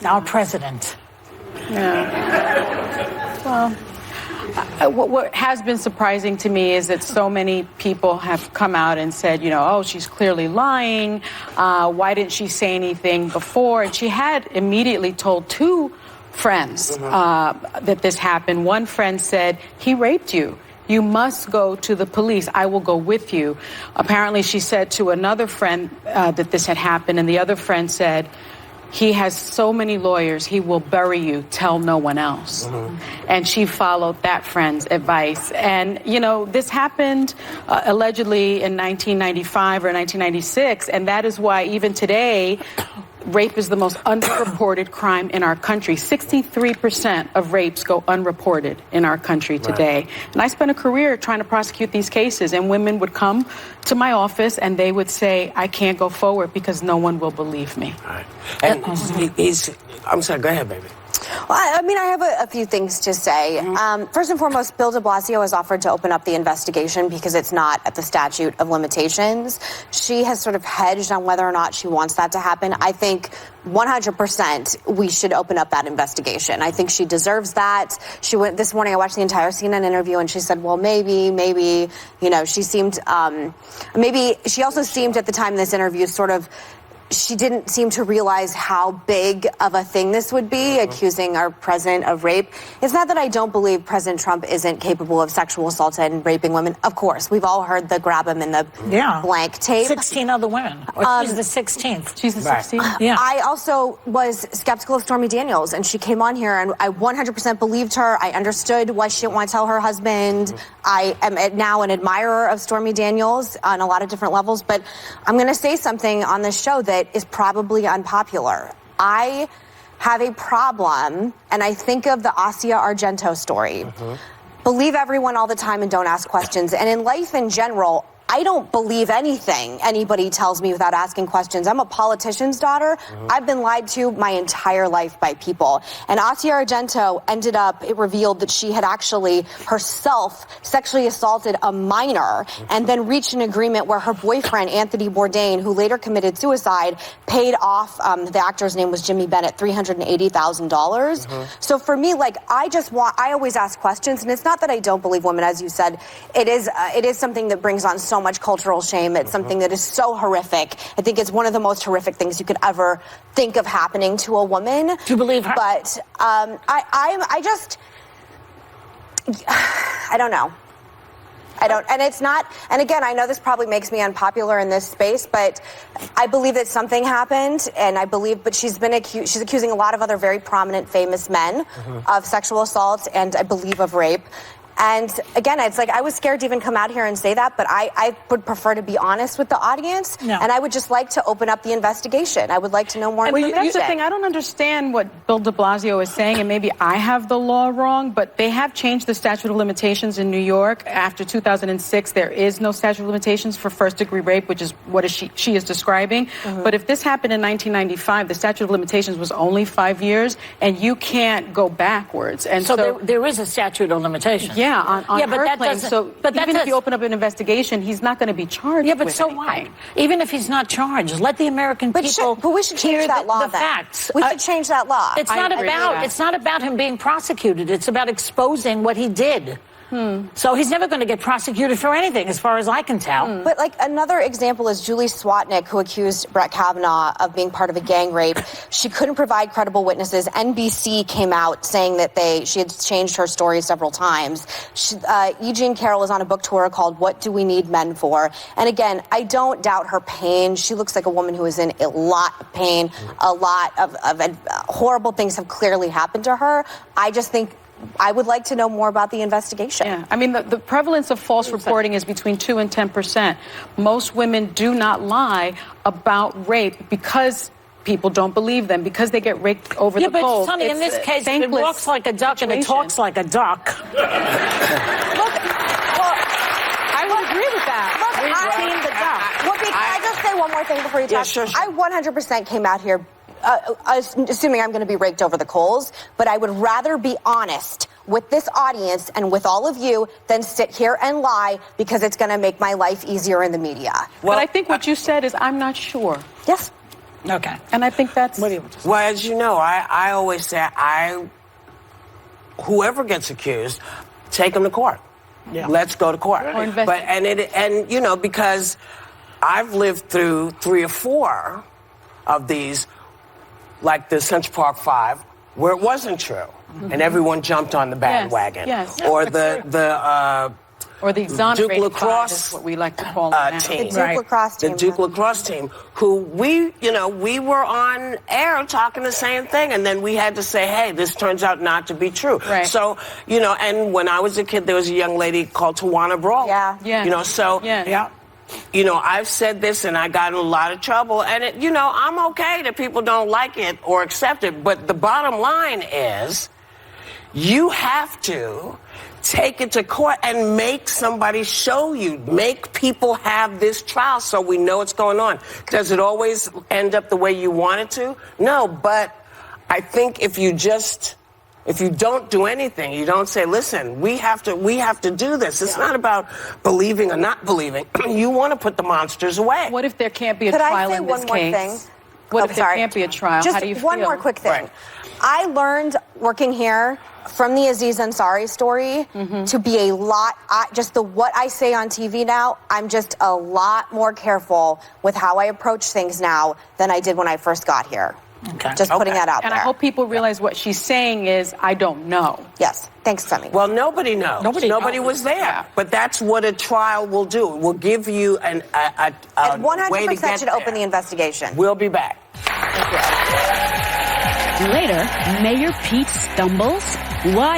our president. Yeah. Well, what has been surprising to me is that so many people have come out and said, you know, oh, she's clearly lying. Why didn't she say anything before? And she had immediately told two friends that this happened. One friend said, he raped you. You must go to the police. I will go with you. Apparently, she said to another friend that this had happened, and the other friend said, he has so many lawyers, he will bury you. Tell no one else. And she followed that friend's advice. And, you know, this happened allegedly in 1995 or 1996, and that is why even today, rape is the most underreported crime in our country. 63% of rapes go unreported in our country today. And I spent a career trying to prosecute these cases, and women would come to my office and they would say, I can't go forward because no one will believe me. And I'm sorry, go ahead, baby. Well, I mean, I have a few things to say. First and foremost, Bill de Blasio has offered to open up the investigation because it's not at the statute of limitations. She has sort of hedged on whether or not she wants that to happen. I think 100% we should open up that investigation. I think she deserves that. She went this morning, I watched the entire CNN interview, and she said, well, maybe, you know, she seemed, she also seemed at the time in this interview sort of, she didn't seem to realize how big of a thing this would be, accusing our president of rape. It's not that I don't believe President Trump isn't capable of sexual assault and raping women. Of course, we've all heard the grab him in the blank tape. 16 other women. Or she's the 16th. She's the 16th. Yeah. I also was skeptical of Stormy Daniels, and she came on here, and I 100% believed her. I understood why she didn't want to tell her husband. I am now an admirer of Stormy Daniels on a lot of different levels, but I'm going to say something on this show that is probably unpopular. I have a problem, and I think of the Asia Argento story. Believe everyone all the time and don't ask questions. And in life in general, I don't believe anything anybody tells me without asking questions. I'm a politician's daughter. I've been lied to my entire life by people. And Asia Argento ended up, it revealed that she had actually herself sexually assaulted a minor and then reached an agreement where her boyfriend, Anthony Bourdain, who later committed suicide, paid off, the actor's name was Jimmy Bennett, $380,000. So for me, like, I always ask questions, and it's not that I don't believe women, as you said. It is something that brings on so much cultural shame. It's something that is so horrific. I think it's one of the most horrific things you could ever think of happening to a woman. Do you believe her? But I don't know. I don't, and it's not, and again, I know this probably makes me unpopular in this space, but I believe that something happened, and I believe, but she's accusing a lot of other very prominent, famous men of sexual assault, and I believe of rape. And again, it's like I was scared to even come out here and say that, but I would prefer to be honest with the audience, and I would just like to open up the investigation. I would like to know more information. That's the thing. I don't understand what Bill de Blasio is saying, and maybe I have the law wrong, but they have changed the statute of limitations in New York. After 2006, there is no statute of limitations for first-degree rape, which is what she is describing. But if this happened in 1995, the statute of limitations was only 5 years, and you can't go backwards. And so there is a statute of limitations. Yeah, on but her that claim. doesn't- So but that even if does- you open up an investigation, he's not going to be charged. Yeah, but with so anything. what? Even if he's not charged, let the American people but we should change hear that law. the facts. We should change that law. It's not about him being prosecuted. It's about exposing what he did. So he's never going to get prosecuted for anything, as far as I can tell. But like another example is Julie Swatnick, who accused Brett Kavanaugh of being part of a gang rape. She couldn't provide credible witnesses. NBC came out saying that she had changed her story several times. Eugene Carroll is on a book tour called What Do We Need Men For? And again, I don't doubt her pain. She looks like a woman who is in a lot of pain. A lot of horrible things have clearly happened to her. I just think I would like to know more about the investigation. Yeah, I mean, the prevalence of false reporting is between 2 and 10%. Most women do not lie about rape because people don't believe them, because they get raked over the coals. Yeah, but Sonny, in this case, it walks like a duck and it talks like a duck. Look, well, I would agree with that. Look, We've seen the duck. Well, can I just say one more thing before you talk? Yeah, sure. I 100% came out here assuming I'm going to be raked over the coals, but I would rather be honest with this audience and with all of you than sit here and lie because it's going to make my life easier in the media. Well, but I think what you said is, I'm not sure. Yes. Okay. And I think that's... What do you? Well, as you know, I always say whoever gets accused, take them to court. Yeah. Let's go to court. Or investigate. And you know, because I've lived through 3 or 4 of these, like the Central Park 5, where it wasn't true, and everyone jumped on the bandwagon. Yes. Or the exonerated Duke lacrosse is what we like to call it now. team. The Duke lacrosse team. The Duke lacrosse team, who we were on air talking the same thing, and then we had to say, hey, this turns out not to be true. Right. So, and when I was a kid, there was a young lady called Tawana Brawl. Yeah. Yeah. I've said this and I got in a lot of trouble, and I'm okay that people don't like it or accept it, but the bottom line is you have to take it to court and make somebody show you, make people have this trial so we know what's going on. Does it always end up the way you want it to? No, but I think if you don't do anything, you don't say, listen, we have to do this. It's not about believing or not believing. You want to put the monsters away. What if there can't be a Could I trial say in this one more case? thing? What if there sorry. can't be a trial? Just How do you feel? one more quick thing. Right. I learned working here from the Aziz Ansari story to be a lot, what I say on TV now, I'm just a lot more careful with how I approach things now than I did when I first got here. Okay. Just putting that out And there. I hope people realize what she's saying is, I don't know. Yes. Thanks, Femi. Well, nobody knows. Nobody knows. was there. Yeah. But that's what a trial will do. It will give you a And way to 100% get should there. open the investigation. We'll be back. Later, Mayor Pete stumbles. Why?